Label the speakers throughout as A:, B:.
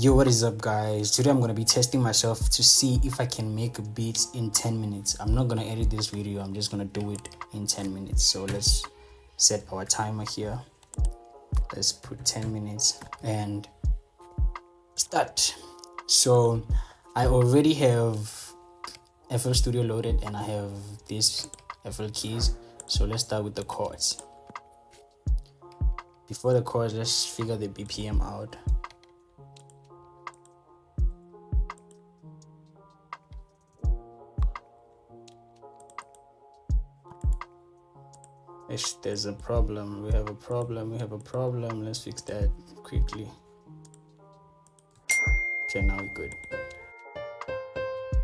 A: Yo, what is up, guys? Today I'm gonna be testing myself to see if I can make beats in 10 minutes. I'm not gonna edit this video, I'm just gonna do it in 10 minutes. So let's set our timer here. Let's put 10 minutes and start. So I already have FL Studio loaded and I have these FL keys. So let's start with the chords. Before the chords, let's figure the BPM out. There's a problem. We have a problem. Let's fix that quickly. Okay, now we're good.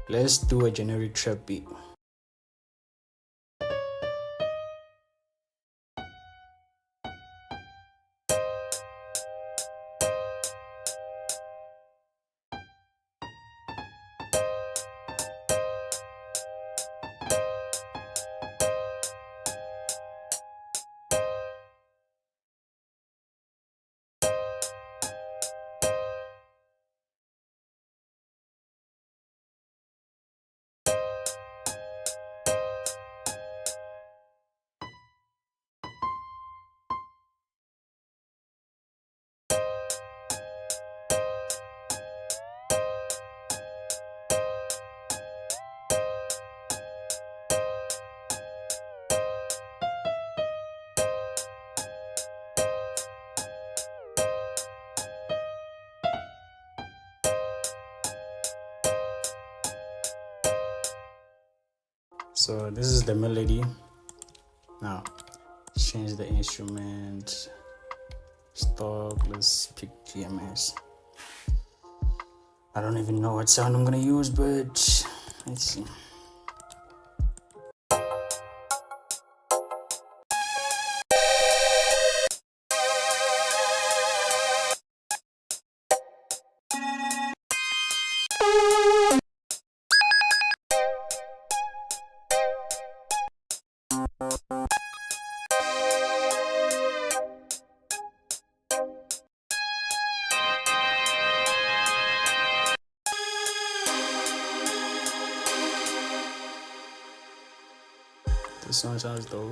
A: Let's do a generic trap beat. So this is the melody. Now change the instrument. Stop. Let's pick GMS. I don't even know what sound I'm gonna use, but let's see. This song sounds dope.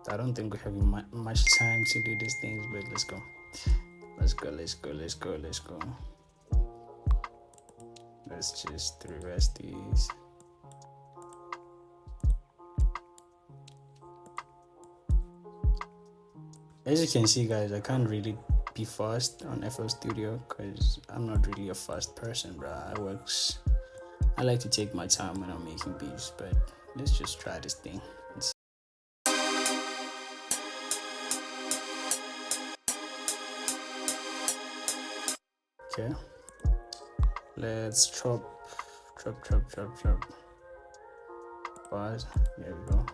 A: I don't think we have much time to do these things, but let's go. Let's just reverse these. As you can see, guys, I can't really be fast on FL Studio because I'm not really a fast person, bro. I like to take my time when I'm making beats, but let's just try this thing. Okay, let's chop. Pause. There we go.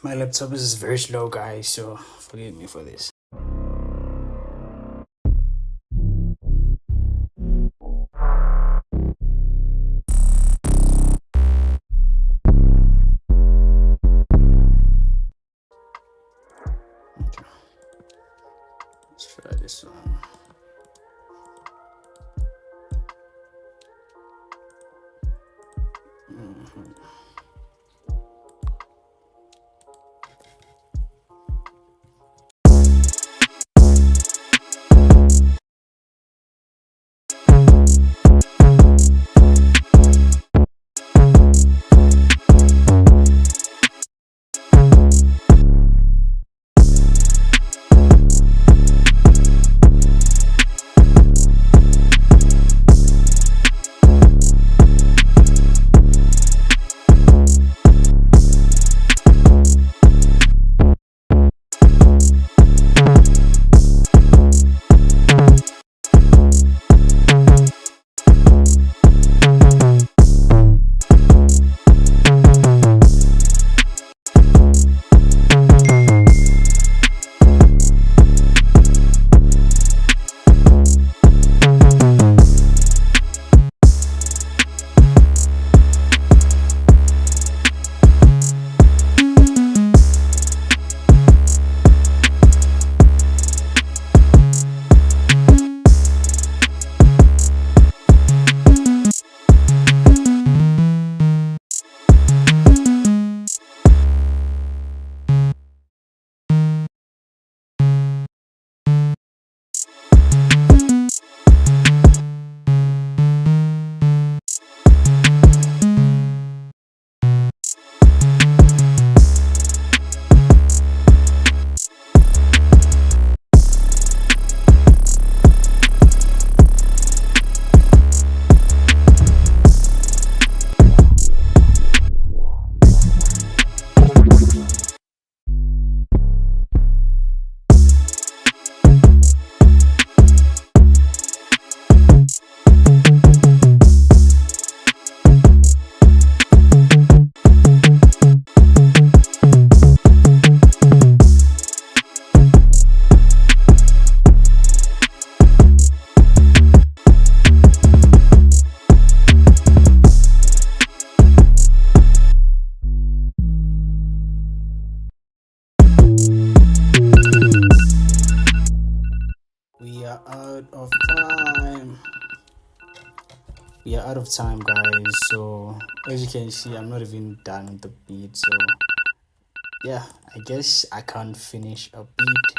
A: My laptop is very slow, guys, so forgive me for this. Okay. Let's try this one. We are out of time. We are out of time, guys. So as you can see, I'm not even done with the beat. So yeah, I guess I can't finish a beat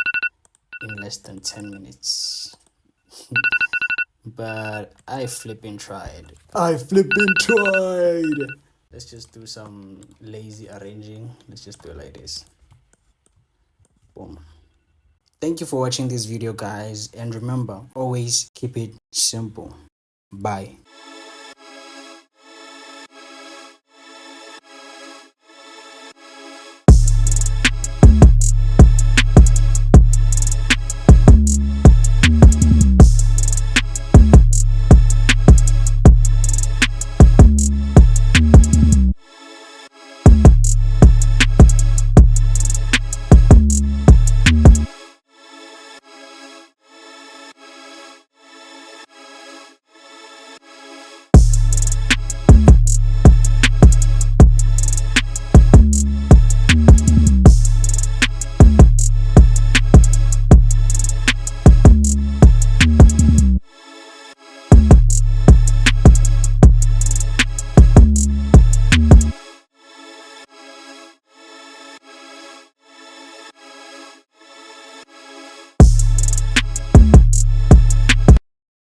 A: in less than 10 minutes. But I flipping tried. Let's just do some lazy arranging. Let's just do it like this. Boom. Thank you for watching this video, guys, and remember, always keep it simple. Bye.